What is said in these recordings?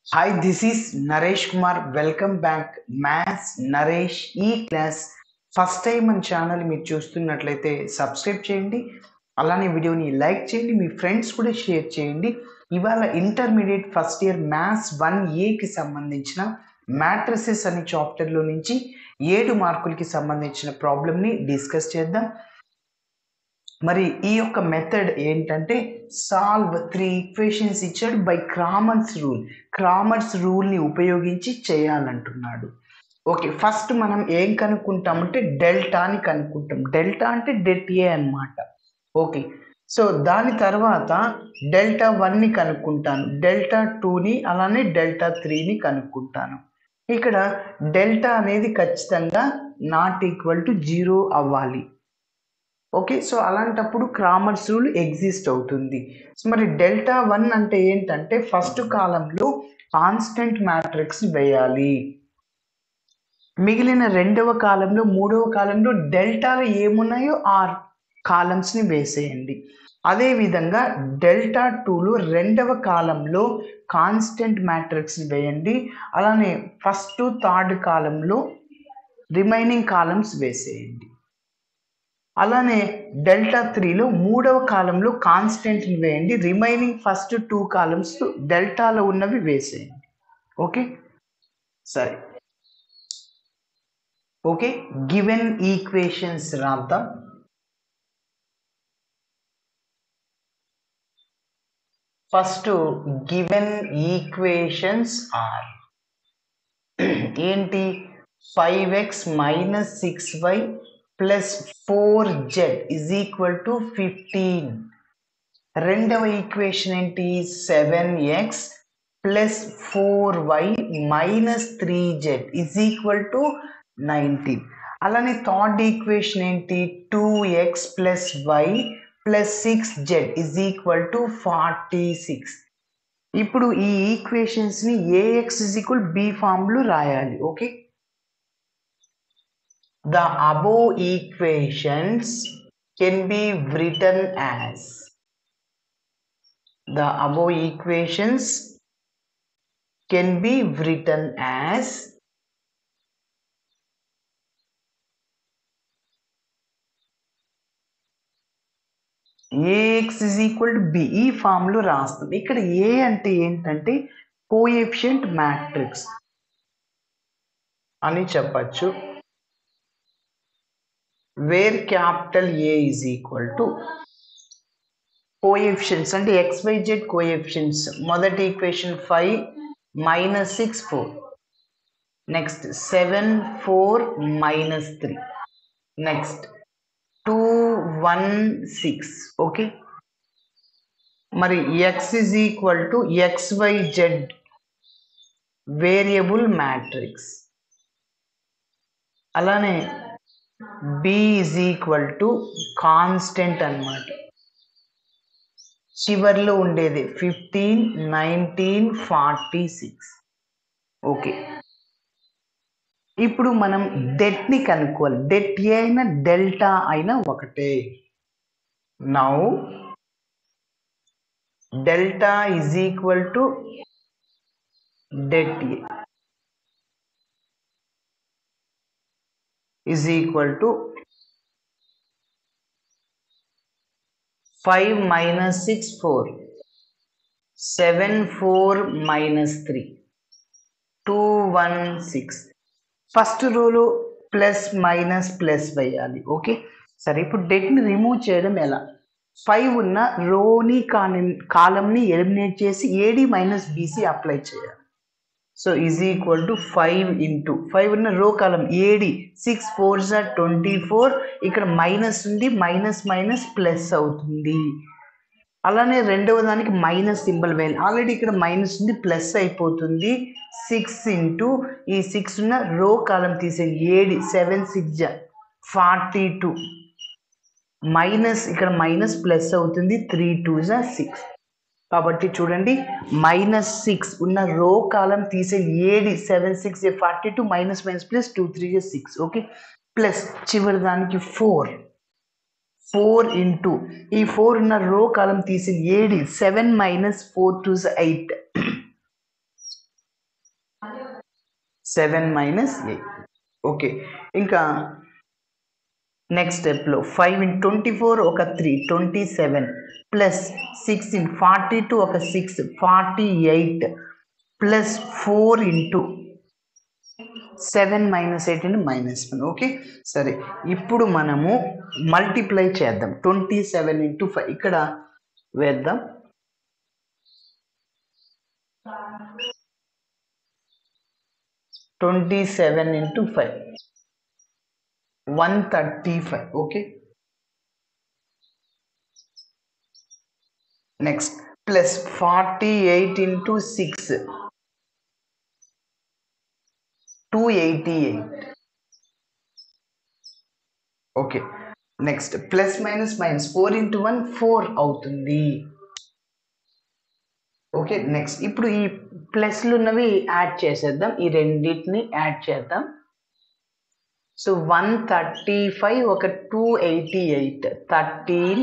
Hi, this is Naresh Kumar. Welcome back. Maths Naresh ఈ class first time మన channel మీరు చూస్తున్నట్లయితే subscribe చేయండి. అలానే వీడియోని లైక్ చేయండి, మీ ఫ్రెండ్స్ కూడా షేర్ చేయండి. ఇవాళ ఇంటర్మీడియట్ ఫస్ట్ ఇయర్ మ్యాథ్స్ 1Aకి సంబంధించిన మ్యాట్రిసెస్ అనే చాప్టర్లో నుంచి 7 మార్కులకి సంబంధించిన ప్రాబ్లమ్ని డిస్కస్ చేద్దాం. మరి ఈ యొక్క మెథడ్ ఏంటంటే సాల్వ్ 3 ఈక్వేషన్స్ ఇచ్చాడు బై క్రామర్స్ రూల్ని ఉపయోగించి చేయాలంటున్నాడు. ఓకే, ఫస్ట్ మనం ఏం కనుక్కుంటామంటే డెల్టాని కనుక్కుంటాం. డెల్టా అంటే డెట్ ఏ అనమాట. ఓకే, సో దాని తర్వాత డెల్టా 1ని కనుక్కుంటాను, డెల్టా 2ని అలానే డెల్టా 3ని కనుక్కుంటాను. ఇక్కడ డెల్టా అనేది ఖచ్చితంగా నాట్ ఈక్వల్ టు 0 అవ్వాలి. ఓకే, సో అలాంటప్పుడు క్రామర్స్ రూల్ ఎగ్జిస్ట్ అవుతుంది. సో మరి డెల్టా 1 అంటే ఏంటంటే ఫస్ట్ కాలంలో కాన్స్టెంట్ మ్యాట్రిక్స్ వేయాలి, మిగిలిన రెండవ కాలంలో మూడవ కాలంలో డెల్టాలు ఏమున్నాయో ఆ కాలమ్స్ని వేసేయండి. అదేవిధంగా డెల్టా 2లో రెండవ కాలంలో కాన్స్టెంట్ మ్యాట్రిక్స్ని వేయండి. అలానే ఫస్ట్ థర్డ్ కాలంలో రిమైనింగ్ కాలమ్స్ వేసేయండి. అలానే డెల్టా 3లో మూడవ కాలంలో కాన్స్టెంట్ని వేయండి, రిమైనింగ్ ఫస్ట్ 2 కాలమ్స్ డెల్టాలో ఉన్నవి వేసేయండి. ఓకే, సరే. ఓకే, గివెన్ ఈక్వేషన్స్ రాద్దాం. ఫస్ట్ గివెన్ ఈక్వేషన్స్ ఆర్ ఏంటి? 5x minus 6y plus 4z is equal to 15. రెండవ ఈక్వేషన్ ఏంటి? 7x plus 4y minus 3z is equal to 19. అలానే థర్డ్ ఈక్వేషన్ ఏంటి? 2x plus y plus 6z is equal to 46. ఇప్పుడు ఈ ఈక్వేషన్స్ని ax is equal b ఫామ్లో రాయాలి. Okay, the above equations can be written as ax is equal to b. ఈ ఫామ్లో రాస్తాం. ఇక్కడ a అంటే ఏంటంటే కోఎఫిషియంట్ మ్యాట్రిక్స్ అని చెప్పచ్చు, where capital A is equal to coefficients అంటే XYZ కోఎఫిషియన్స్. మొదటి equation 5 minus 6 4, next 7 4 minus 3, next 2 1 6. Okay, మరి x is equal to XYZ variable matrix. అలానే b is equal to constant అన్నమాట, చివర్లో ఉండేది 15 19 46. ఓకే, ఇప్పుడు మనం డెట్ని కనుక్కోవాలి. డెట్ ఏ అయినా డెల్టా అయినా ఒకటే. Now delta is equal to det A is equal to 5 minus 6 4, 7 4 minus 3, 2 1 6. First రోలో ప్లస్ మైనస్ ప్లస్ వేయాలి. ఓకే, సరే. ఇప్పుడు డెట్ని రిమూవ్ చేయడం ఎలా? 5 ఉన్న రోని కాలంని ఎలిమినేట్ చేసి ఏడి మైనస్ బీసీ అప్లై చేయాలి. So is equal to 5 into 5 ఉన్న రో కాలం ఏడి 6 4s 24. ఇక్కడ మైనస్ ఉంది, మైనస్ మైనస్ ప్లస్ అవుతుంది. అలానే రెండవ దానికి మైనస్ సింబల్ వేయాలి. ఆల్రెడీ ఇక్కడ మైనస్ ఉంది, ప్లస్ అయిపోతుంది. 6 ఇంటూ ఈ 6 ఉన్న రో కాలం తీసే ఏడి 7 6 42, మైనస్ ఇక్కడ మైనస్ ప్లస్ అవుతుంది, 3 2s 6. కాబట్టి చూడండి, మైనస్ 6 ఉన్న రో కాలం తీసే AD 7 6 42, minus minus plus 2 3 6. Okay, plus చివరి దానికి 4 ఇంటూ ఈ 4 ఉన్న రో కాలం తీసే AD 7 minus 4 2s 8, 7 minus 8. Okay, ఇంకా నెక్స్ట్ స్టెప్లో 5 ఇంటూ 24 ఒక 3 27 ప్లస్ 6 ఇంటూ 42 ఒక 6 48 plus 4 into 7 minus 8 into -1. Okay, సరే ఇప్పుడు మనము మల్టిప్లై చేద్దాం. 27 ఇంటూ 5 ఇక్కడ వేద్దాం. 27 into 5 135. Okay, next plus 48 into 6 288. Okay, next plus minus 4 into 1 4 అవుతుంది. ఓకే, నెక్స్ట్ ఇప్పుడు ఈ ప్లస్లు ఉన్నవి యాడ్ చేసేద్దాం. ఈ రెండింటిని యాడ్ చేద్దాం. సో 135 ఒక 288 13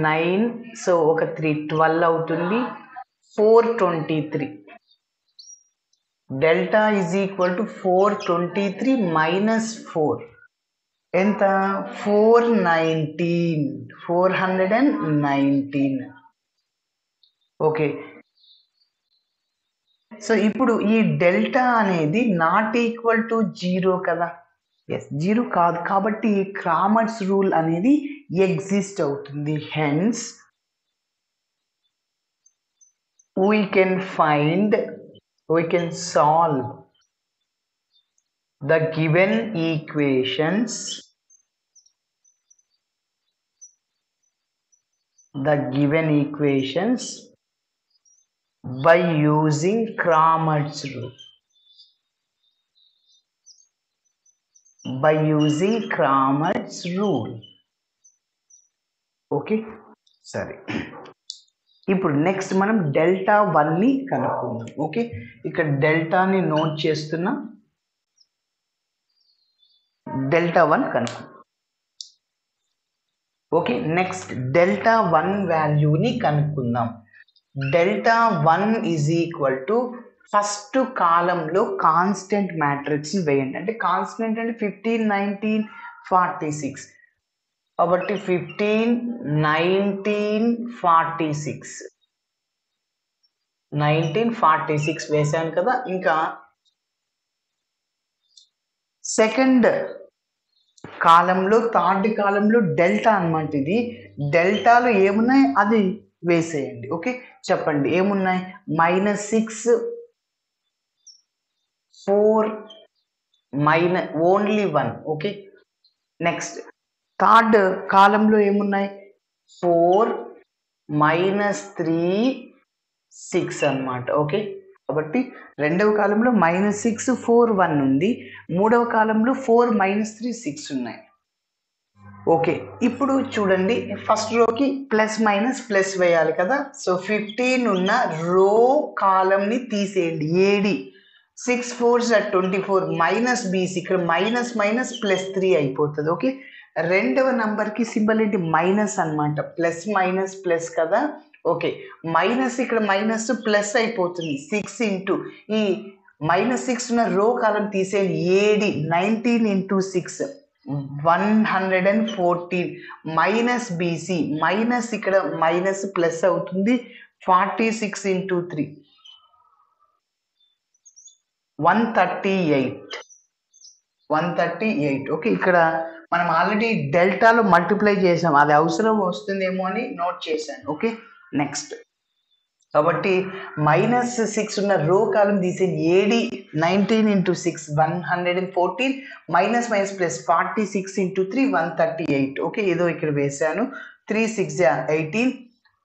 9 సో ఒక 3 12 అవుతుంది. 423 delta is equal to 423 minus 4 ఎంత 419. ఓకే, సో ఇప్పుడు ఈ డెల్టా అనేది నాట్ ఈక్వల్ టు 0 కదా. ఎస్, 0 కాదు కాబట్టి క్రామర్స్ రూల్ అనేది ఎగ్జిస్ట్ అవుతుంది. Hence we can solve the given equations by using Cramer's rule. Okay, సరే ఇప్పుడు నెక్స్ట్ మనం డెల్టా 1ని కనుక్కుందాం. ఓకే, ఇక్కడ డెల్టాని నోట్ చేస్తున్నా. డెల్టా 1 కనుక్కుందాం. ఓకే, నెక్స్ట్ డెల్టా 1 వాల్యూని కనుక్కుందాం. Delta 1 is equal to first కాలంలో కాన్స్టెంట్ మ్యాట్రిక్స్ వేయండి. అంటే కాన్స్టెంట్ అంటే 15 19 46 కాబట్టి 15 19 46 వేసాను కదా. ఇంకా సెకండ్ కాలంలో థర్డ్ కాలంలో డెల్టా అన్నమాట. ఇది డెల్టాలో ఏమున్నాయి అది వేసేయండి. ఓకే, చెప్పండి ఏమున్నాయి. -6 4 ఓన్లీ 1. ఓకే, నెక్స్ట్ థర్డ్ కాలంలో ఏమున్నాయి 4 -3 6 అన్నమాట. ఓకే, కాబట్టి రెండవ కాలంలో -6 4 1 ఉంది. మూడవ కాలంలో 4 -3 6 ఉన్నాయి. ఓకే, ఇప్పుడు చూడండి ఫస్ట్ రోకి ప్లస్ మైనస్ ప్లస్ వేయాలి కదా. సో 15 ఉన్న రో కాలంని తీసేయండి. ఏడి 6 4s 24 మైనస్ బీసీ ఇక్కడ మైనస్ మైనస్ ప్లస్ 3 అయిపోతుంది. ఓకే, రెండవ నంబర్కి సింబల్ ఏంటి మైనస్ అన్నమాట. ప్లస్ మైనస్ ప్లస్ కదా. ఓకే, మైనస్ ఇక్కడ మైనస్ ప్లస్ అయిపోతుంది. 6 ఇంటూ ఈ -6 ఉన్న రో కాలం తీసేయండి. AD 19 into 6 114 minus BC minus ఇక్కడ మైనస్ ప్లస్ అవుతుంది. 46 ఇంటూ 3 138. ఓకే, ఇక్కడ మనం ఆల్రెడీ డెల్టాలో మల్టిప్లై చేసాం. అది అవసరం వస్తుందేమో అని నోట్ చేశాను. ఓకే, నెక్స్ట్ కాబట్టి -6 ఉన్న రో కాలం తీసి AD 19 into 6 114 minus minus plus 46 into 3 138. Okay, ఏదో ఇక్కడ వేసాను. 3 6 18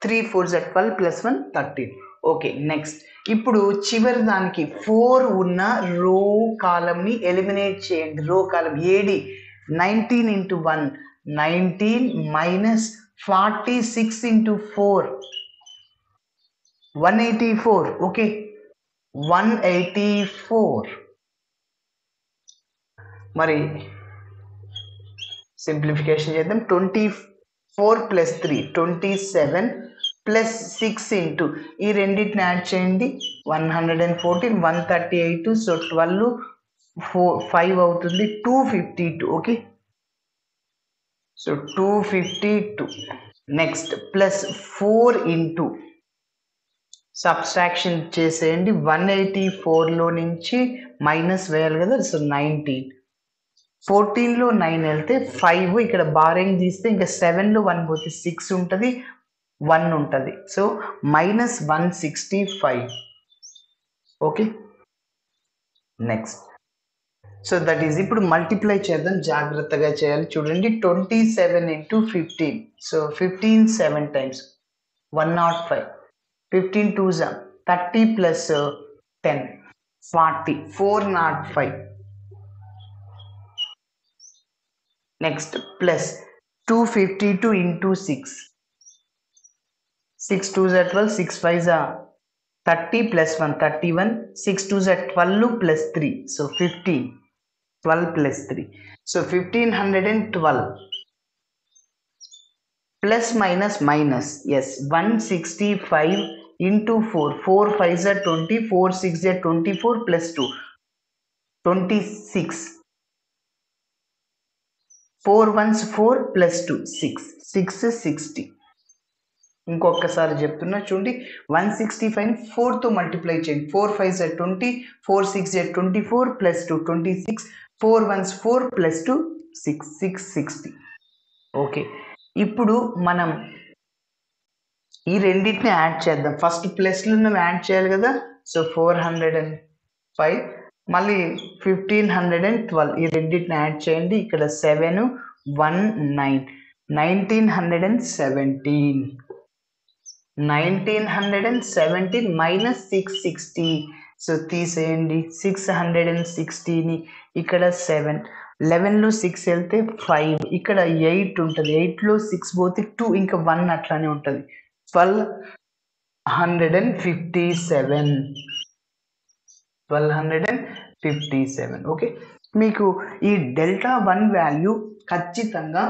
3 4 12 ప్లస్ 1 13. ఓకే, నెక్స్ట్ ఇప్పుడు చివరి దానికి 4 ఉన్న రో కాలంని ఎలిమినేట్ చేయండి. రో కాలం ఏడి 19 ఇంటూ 1 19 మైనస్ 46 ఇంటూ 4 184. ఓకే, 184. మరి సింప్లిఫికేషన్ చేద్దాం. 24 ప్లస్ 3 27 ప్లస్ 6 ఇంటూ ఈ రెండింటిని యాడ్ చేయండి 114 138 సో 12 5 అవుతుంది 252 okay so 252 next plus 4 into subtraction చేసేయండి 184లో నుంచి మైనస్ వేయాలి కదా సో 19 14లో 9 వెళ్తే 5 ఇక్కడ బారింగ్ తీస్తే ఇంకా 7లో 1 పోతే 6 ఉంటుంది 1 ఉంటుంది so minus 165 okay next so that is ఇప్పుడు మల్టిప్లై చేద్దాం జాగ్రత్తగా చేయాలి చూడండి 27 into 15 so 15 7 times 105 15 2s 30 plus 10 40 405 next plus 252 into 6 6 2s 12 6 5s 30 plus 1 31 6 2s 12 plus 3 so 15 12 plus 3 so 1512 plus minus minus yes 165 into 4 4 5s are 20 4 6s are 24 plus 2 26 4 1s 4 plus 2 6 6 60 ఇంకొకసారి చెప్తున్నా చూడండి 165 4 తో multiply చేయండి 4 5s are 20 4 6s are 24 plus 2 26 4 1s 4 plus 2 6 660 okay ఇప్పుడు మనం ఈ రెండింటిని add చేద్దాం ఫస్ట్ ప్లస్లో యాడ్ చేయాలి కదా సో 405 మళ్ళీ 1512 ఈ రెండింటిని యాడ్ చేయండి ఇక్కడ 7 1 9 1917 మైనస్ 660 సో తీసేయండి 660ని ఇక్కడ 7 11లో 6 వెళ్తే 5 ఇక్కడ 8 ఉంటుంది 8లో 6 పోతే 2 ఇంకా 1 అట్లానే ఉంటుంది 1257 ఓకే మీకు ఈ డెల్టా 1 వాల్యూ ఖచ్చితంగా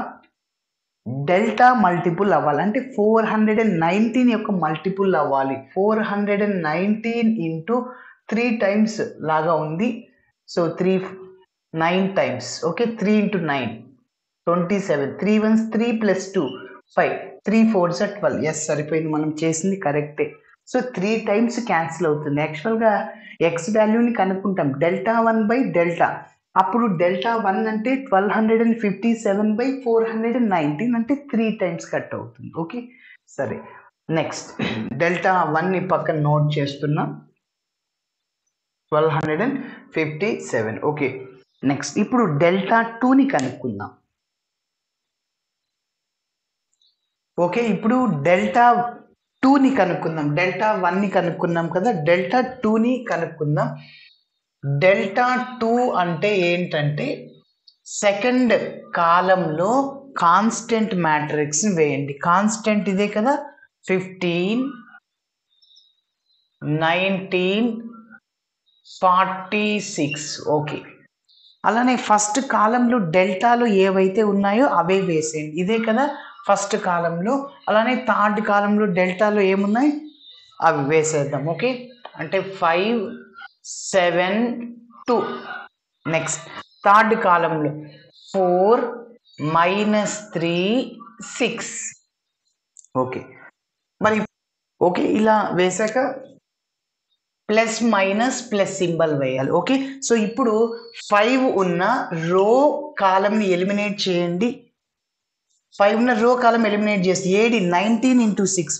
డెల్టా మల్టిపుల్ అవ్వాలి అంటే 419 యొక్క మల్టిపుల్ అవ్వాలి 419 ఇంటూ 3 టైమ్స్ లాగా ఉంది so 9 times okay 3 into 9 27 3 1s 3 plus 2 5 3 4s 12 yes సరిపోయింది మనం చేసింది కరెక్టే సో 3 టైమ్స్ క్యాన్సిల్ అవుతుంది యాక్చువల్గా ఎక్స్ వాల్యూని కనుక్కుంటాం డెల్టా 1 బై డెల్టా అప్పుడు డెల్టా 1 అంటే 1257/419 అంటే 3 టైమ్స్ కట్ అవుతుంది ఓకే సరే నెక్స్ట్ డెల్టా 1ని పక్కన నోట్ చేస్తున్నా 1257 ఓకే నెక్స్ట్ ఇప్పుడు డెల్టా 2ని కనుక్కుందాం ఓకే ఇప్పుడు డెల్టా 2ని కనుక్కుందాం డెల్టా 1ని కనుక్కున్నాం కదా డెల్టా 2ని కనుక్కుందాం డెల్టా 2 అంటే ఏంటంటే సెకండ్ కాలంలో కాన్స్టెంట్ మ్యాట్రిక్స్ వేయండి కాన్స్టెంట్ ఇదే కదా 15 19 46 ఓకే అలానే ఫస్ట్ కాలంలో డెల్టాలో ఏవైతే ఉన్నాయో అవే వేసేయండి ఇదే కదా ఫస్ట్ కాలంలో అలానే థర్డ్ కాలంలో డెల్టాలో ఏమున్నాయి అవి వేసేద్దాం ఓకే అంటే 5 7 2 నెక్స్ట్ థర్డ్ కాలంలో 4 -3 6 ఓకే మరి ఓకే ఇలా వేసాక ప్లస్ మైనస్ ప్లస్ సింబల్ వేయాలి ఓకే సో ఇప్పుడు 5 ఉన్న రో కాలంని ఎలిమినేట్ చేయండి 5 ఉన్న రో కాలం ఎలిమినేట్ చేస్తే 19 into 6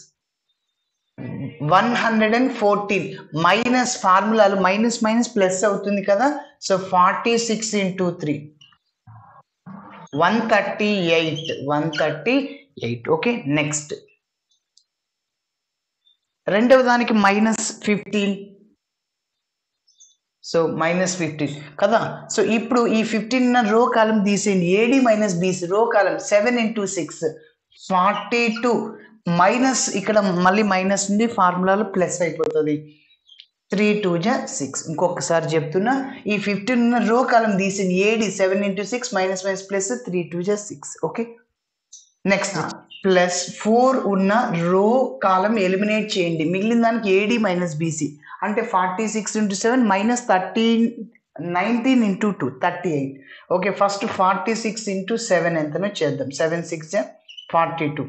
114 మైనస్ ఫార్ములాలు మైనస్ మైనస్ ప్లస్ అవుతుంది కదా సో 46 into 3 138 ఓకే నెక్స్ట్ రెండవ దానికి -15 సో -15 కదా సో ఇప్పుడు ఈ 15 రో కాలం తీసేయండి AD మైనస్ BC రో కాలం 7 into 6 42 మైనస్ ఇక్కడ మళ్ళీ మైనస్ ఉంది ఫార్ములాలో ప్లస్ అయిపోతుంది 3 2 6 ఇంకొకసారి చెప్తున్నా ఈ 15 రో కాలం తీసేయండి AD 7 into 6 minus minus plus 3 2 6 okay next plus 4 ఉన్న రో కాలం ఎలిమినేట్ చేయండి. మిగిలిన దానికి ఏడి మైనస్ బీసీ అంటే 46 into 7 minus 19 into 2 38. Okay, first 46 into 7 ఎంతనో చేద్దాం. 7 6 42,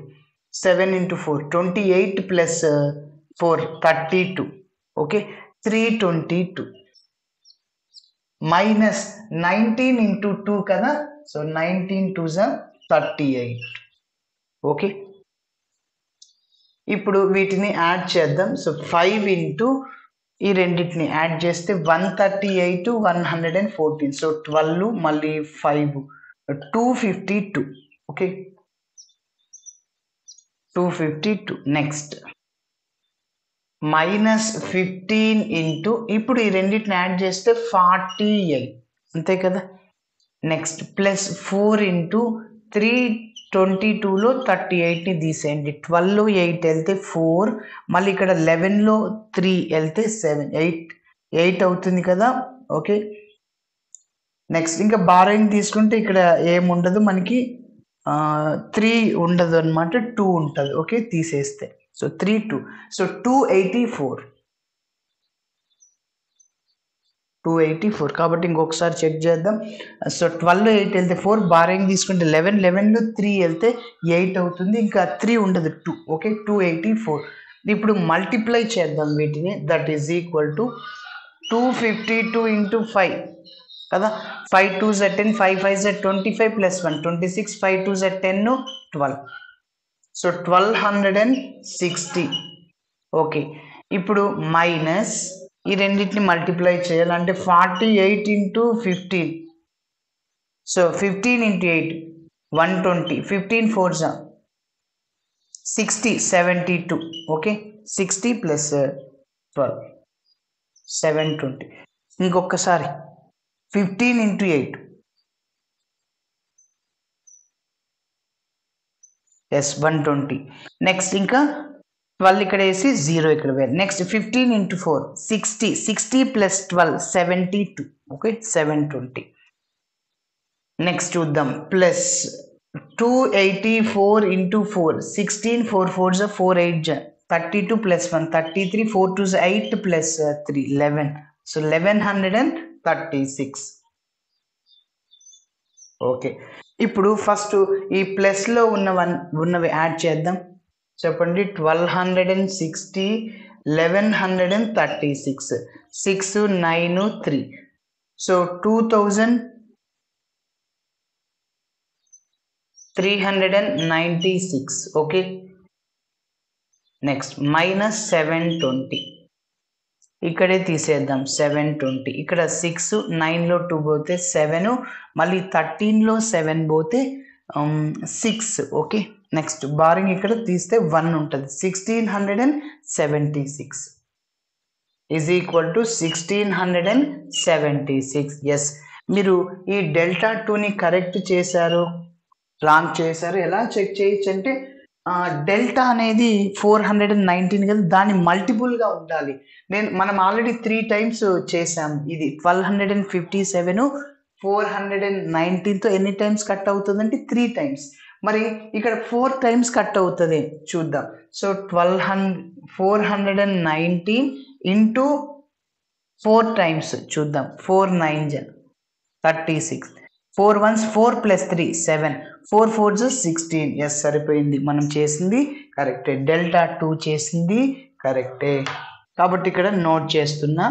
7 into 4 28 plus 4 32. Okay, 322 minus 19 into 2 కదా, సో 19 2s 38. ఓకే, ఇప్పుడు వీటిని యాడ్ చేద్దాం. సో 5 into ఈ రెండింటిని యాడ్ చేస్తే 138 114. సో 12 మళ్ళీ 5 252. ఓకే, 252. నెక్స్ట్ మైనస్ 15 ఇంటూ ఇప్పుడు ఈ రెండింటిని యాడ్ చేస్తే 48 అంతే కదా. నెక్స్ట్ ప్లస్ 4 into 322లో 38ని తీసేయండి. 12 8 వెళ్తే 4, మళ్ళీ ఇక్కడ 11లో 3 వెళ్తే 7 8 అవుతుంది కదా. ఓకే, నెక్స్ట్ ఇంకా బారోయింగ్ తీసుకుంటే ఇక్కడ ఏముండదు మనకి, 3 ఉండదు అనమాట, 2 ఉంటుంది. ఓకే, తీసేస్తే సో 3 2, సో 284 కాబట్టి ఇంకొకసారి చెక్ చేద్దాం. సో 12 8 వెళ్తే 4, బారోయింగ్ తీసుకుంటే 11లో 3 వెళ్తే 8 అవుతుంది, ఇంకా 3 ఉండదు 2. ఓకే, 284. ఇప్పుడు మల్టిప్లై చేద్దాం వీటిని. That is equal to 252 into 5 కదా. 5 2s 10, 5 5s 25 plus 1 26, 5 2s 10 12. So 1260. Okay, ఇప్పుడు మైనస్ ఈ రెండింటిని మల్టిప్లై చేయాలంటే 48 into 15. So 15 into 8 120, 15 4s 60 72. Okay, 60 plus 12 720. ఇంకొకసారి 15 into 8 ఎస్ 120. నెక్స్ట్ ఇంకా 12 ఇక్కడ వేసి 0 ఇక్కడ వేయాలి. Next 15 into 4 60 plus 12 72. Okay, 720. Next చూద్దాం. Plus 284 into 4 16 4 4s 4 8 32 plus 1 33 4 2s 8 plus 3 11. So 1136. Okay, ఇప్పుడు ఫస్ట్ ఈ ప్లస్లో ఉన్నవి యాడ్ చేద్దాం. చెప్పండి. 1260 1136 6 9 3. సో 2396. ఓకే, నెక్స్ట్ మైనస్ 720 ఇక్కడే తీసేద్దాం. 720 ఇక్కడ 6 9లో 2 పోతే 7, మళ్ళీ 13లో 7 పోతే 6. ఓకే, నెక్స్ట్ బారింగ్ ఇక్కడ తీస్తే 1 ఉంటుంది. 1676 ఈజ్ ఈక్వల్ టు 1676. ఎస్, మీరు ఈ డెల్టా 2ని కరెక్ట్ చేశారు, రాంగ్ చేశారు. ఎలా చెక్ చేయొచ్చు అంటే డెల్టా అనేది 419 కదా, దాని మల్టిపుల్గా ఉండాలి. మనం ఆల్రెడీ 3 times చేసాం. ఇది 1257 419తో ఎన్ని టైమ్స్ కట్ అవుతుందంటే 3 times. మరి ఇక్కడ 4 times కట్ అవుతుంది చూద్దాం. సో 419 into 4 times చూద్దాం. 4 9s 36, 4 1s 4 plus 3 7, 4 4s 16. Yes, సరిపోయింది. మనం చేసింది కరెక్టే, డెల్టా 2 చేసింది కరెక్టే. కాబట్టి ఇక్కడ నోట్ చేస్తున్నా.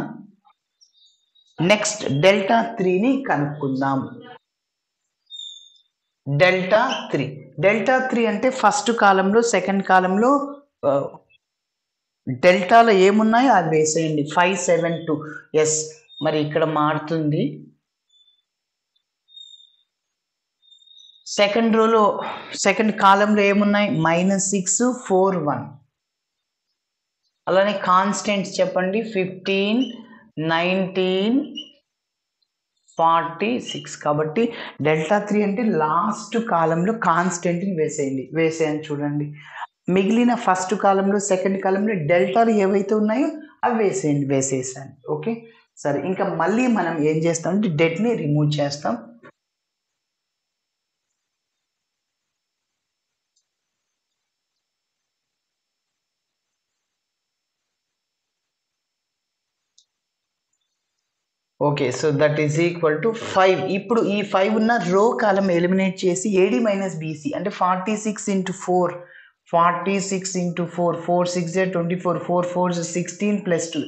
నెక్స్ట్ డెల్టా 3ని కనుక్కుందాం. డెల్టా 3 అంటే ఫస్ట్ కాలంలో సెకండ్ కాలంలో డెల్టాలో ఏమున్నాయో అది వేసేయండి. 572. ఎస్, మరి ఇక్కడ మారుతుంది. సెకండ్ రోలో సెకండ్ కాలంలో ఏమున్నాయి? -6 4 1. అలానే కాన్స్టెంట్స్ చెప్పండి. 15 19 46. కాబట్టి డెల్టా 3 అంటే లాస్ట్ కాలంలో కాన్స్టెంట్ని వేసేయండి చూడండి. మిగిలిన ఫస్ట్ కాలంలో సెకండ్ కాలంలో డెల్టాలు ఏవైతే ఉన్నాయో అవి వేసేసాను. ఓకే, సరే. ఇంకా మళ్ళీ మనం ఏం చేస్తామంటే డెట్ని రిమూవ్ చేస్తాం. Okay, so that is equal to 5. ఇప్పుడు ఈ 5 ఉన్న రో కాలం ఎలిమినేట్ చేసి AD మైనస్ BC అంటే 46 ఇంటూ 4, 46 ఇంటూ 4, 4 6 24, 4 4 16 ప్లస్ 2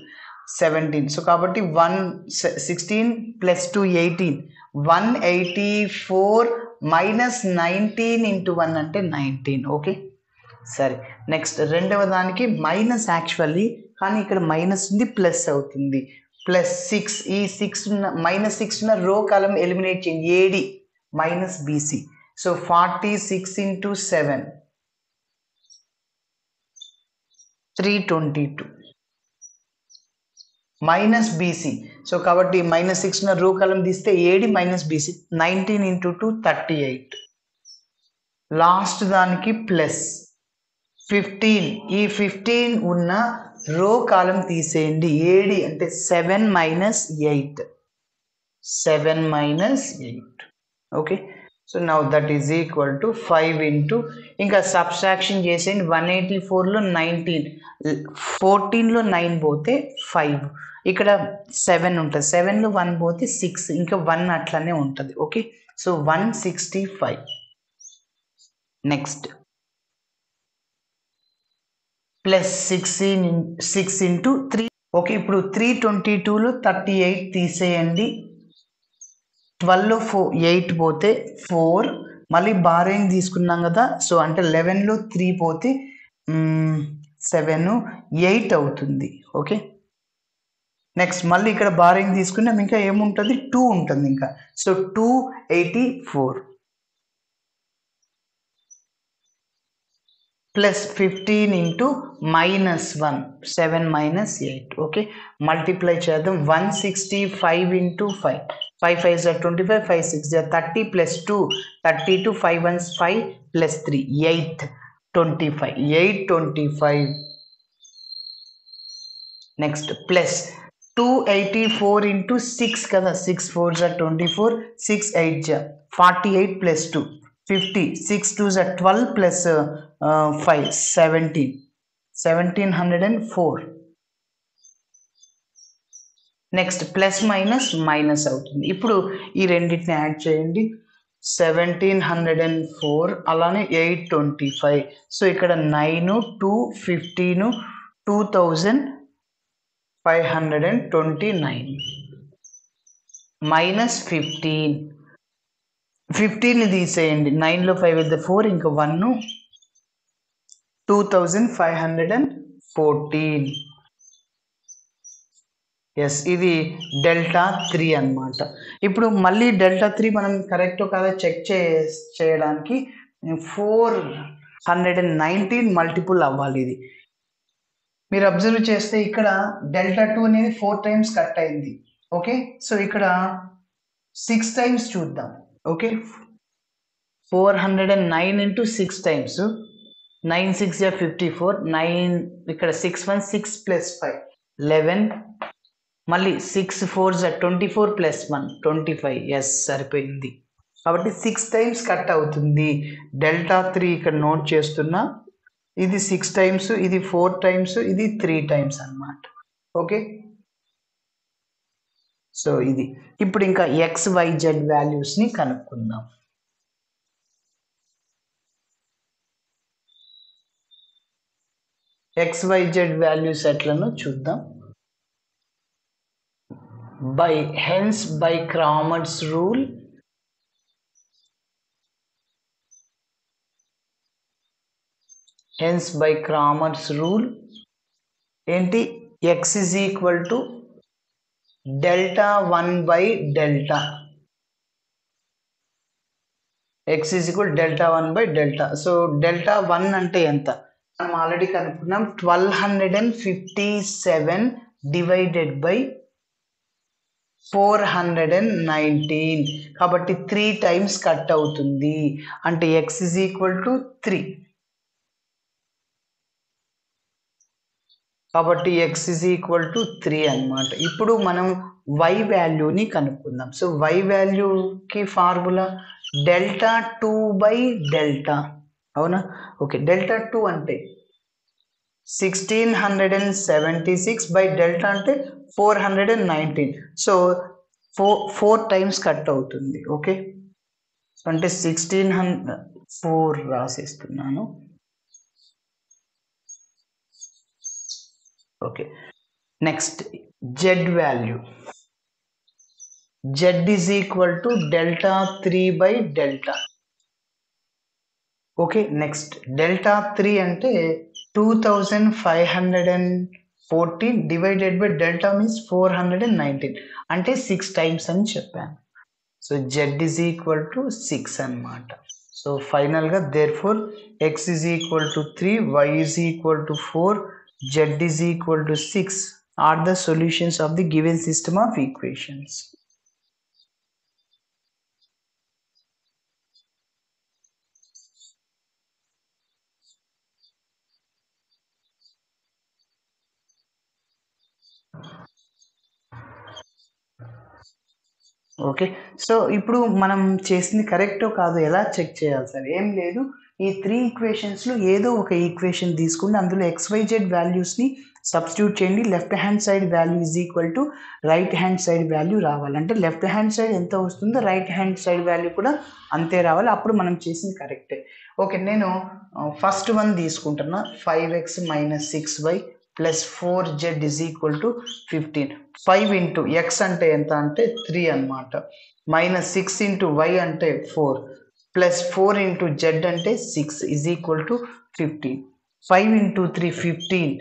17. సో కాబట్టి 16 ప్లస్ 2 18, 184 మైనస్ 19 ఇంటూ 1 అంటే 19. ఓకే, సరే. నెక్స్ట్ రెండవ దానికి మైనస్ యాక్చువల్లీ, కానీ ఇక్కడ మైనస్ ఉంది ప్లస్ అవుతుంది. ప్లస్ 6, ఈ 6 ఉన్న మైనస్ 6 ఉన్న రో కాలం ఎలిమినేట్ చేయండి. AD minus BC. So 46 into 7 322 minus BC. So కాబట్టి మైనస్ 6 ఉన్న రో కాలం తీస్తే AD minus BC 19 into 2 38. Last దానికి ప్లస్ 15, ఈ 15 ఉన్న రో కాలం తీసేయండి. AD అంటే 7 minus 8, 7 minus 8. Okay, so now that is equal to 5 into, ఇంకా సబ్స్ట్రాక్షన్ చేసేయండి. 184లో 19, 14లో 9 పోతే 5, ఇక్కడ 7 ఉంటుంది, 7లో 1 పోతే 6, ఇంకా 1 అట్లనే ఉంటుంది. Okay, so 165. Next plus 6 into 3. Okay, ఇప్పుడు 322లో 38 తీసేయండి. 12లో 8 పోతే 4, మళ్ళీ బారోయింగ్ తీసుకున్నాం కదా, సో అంటే 11లో 3 పోతే 7, 8 అవుతుంది. ఓకే, నెక్స్ట్ మళ్ళీ ఇక్కడ బారోయింగ్ తీసుకున్నాం, ఇంకా ఏముంటుంది 2 ఉంటుంది ఇంకా. So 284 plus 15 into minus 1, 7 minus 8. Okay, multiply చేద్దాం. 165 into 5, 5 5 25, 5 6 30 plus 2 32, 5 1 5 plus 3 8 25, 825. Next plus 284 into 6 కదా, 6 4 24, 6 8 48 plus 2 50, 6 2 12 plus 5 17, 1704. Next plus minus minus అవుతుంది. ఇప్పుడు ఈ రెండింటిని యాడ్ చేయండి. 1704 అలానే 825. సో ఇక్కడ 9 2 15 2529 మైనస్ 15 తీసేయండి. 9లో 5 వెళ్తే 4, ఇంకా 1 2514. ఎస్, ఇది డెల్టా 3 అన్నమాట. ఇప్పుడు మళ్ళీ డెల్టా 3 మనం కరెక్టో కాదో చెక్ చేయడానికి 419 మల్టిపుల్ అవ్వాలి. ఇది మీరు అబ్జర్వ్ చేస్తే ఇక్కడ డెల్టా 2 అనేది 4 టైమ్స్ కట్ అయింది. ఓకే, సో ఇక్కడ 6 టైమ్స్ చూద్దాం. ఓకే, 409 ఇంటూ 6 టైమ్స్, 9 6 54, 9 ఇక్కడ 6 1 6 ప్లస్ 5 11, మళ్ళీ 6 4 24 ప్లస్ 1 25. ఎస్, సరిపోయింది. కాబట్టి 6 టైమ్స్ కట్ అవుతుంది. డెల్టా 3 ఇక్కడ నోట్ చేస్తున్నా. ఇది 6 టైమ్స్, ఇది 4 టైమ్స్, ఇది 3 టైమ్స్ అన్నమాట. ఓకే, సో ఇది. ఇప్పుడు ఇంకా XYZ వాల్యూస్ని కనుక్కుందాం. XYZ వాల్యూస్ ఎట్లనో చూద్దాం. Hence by Cramer's rule, ఏంటి, x is equal to delta 1 by delta. x is equal to delta 1 by delta. So delta 1 అంటే ఎంత మనం ఆల్రెడీ కనుక్కున్నాం. 1257 డివైడెడ్ బై 419, కాబట్టి 3 టైమ్స్ కట్ అవుతుంది. అంటే x is equal to 3. కాబట్టి x is equal to 3 అన్నమాట. ఇప్పుడు మనం y వాల్యూని కనుక్కుందాం. సో y వాల్యూకి ఫార్ములా డెల్టా 2 బై డెల్టా, అవునా? ఓకే, డెల్టా 2 అంటే 1676 బై డెల్టా అంటే 419. సో ఫోర్ టైమ్స్ కట్ అవుతుంది. ఓకే, అంటే 1604 రాసేస్తున్నాను. Okay, next Z value. Z is equal to delta 3 by delta. Okay, next delta 3 అంటే 2514 డివైడెడ్ బై డెల్టా మీన్స్ 419 అంటే 6 times అని చెప్పాను. So Z is equal to 6 అన్నమాట. So ఫైనల్గా there four X is equal to 3, Y is equal to 4, Z is equal to 6 are the solutions of the given system of equations. Okay, so ఇప్పుడు మనం చేసింది కరెక్టో కాదో ఎలా check చేయాలి sir? ఏం లేదు, ఈ 3 ఈక్వేషన్స్లో ఏదో ఒక ఈక్వేషన్ తీసుకుని అందులో XYZ వాల్యూస్ని సబ్స్టిట్యూట్ చేయండి. Left hand side value is equal to right hand side value రావాలి. అంటే లెఫ్ట్ హ్యాండ్ సైడ్ ఎంత వస్తుందో రైట్ హ్యాండ్ సైడ్ వాల్యూ కూడా అంతే రావాలి. అప్పుడు మనం చేసింది కరెక్టే. ఓకే, నేను ఫస్ట్ వన్ తీసుకుంటున్నా. 5x minus 6y plus 4z is equal to 15. 5 into X అంటే ఎంత అంటే 3 అనమాట, మైనస్ 6 ఇంటూ వై అంటే 4 ప్లస్ 4 ఇంటూ జెడ్ అంటే 6 is equal to 15. 5 into 3 15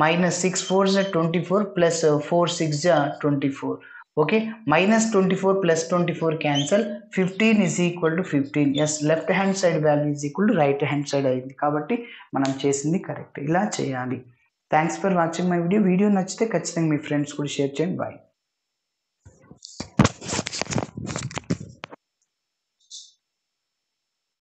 minus 6 4 జ 24 ప్లస్ 4 6 జ 24. Okay, minus 24 plus 24 cancel, 15 is equal to 15. Yes, left hand side value is equal to right hand side అయింది కాబట్టి మనం చేసింది కరెక్ట్. ఇలా చేయాలి. Thanks for watching my video. Video నచ్చితే ఖచ్చితంగా మీ ఫ్రెండ్స్ కూడా షేర్ చేయండి. బాయ్.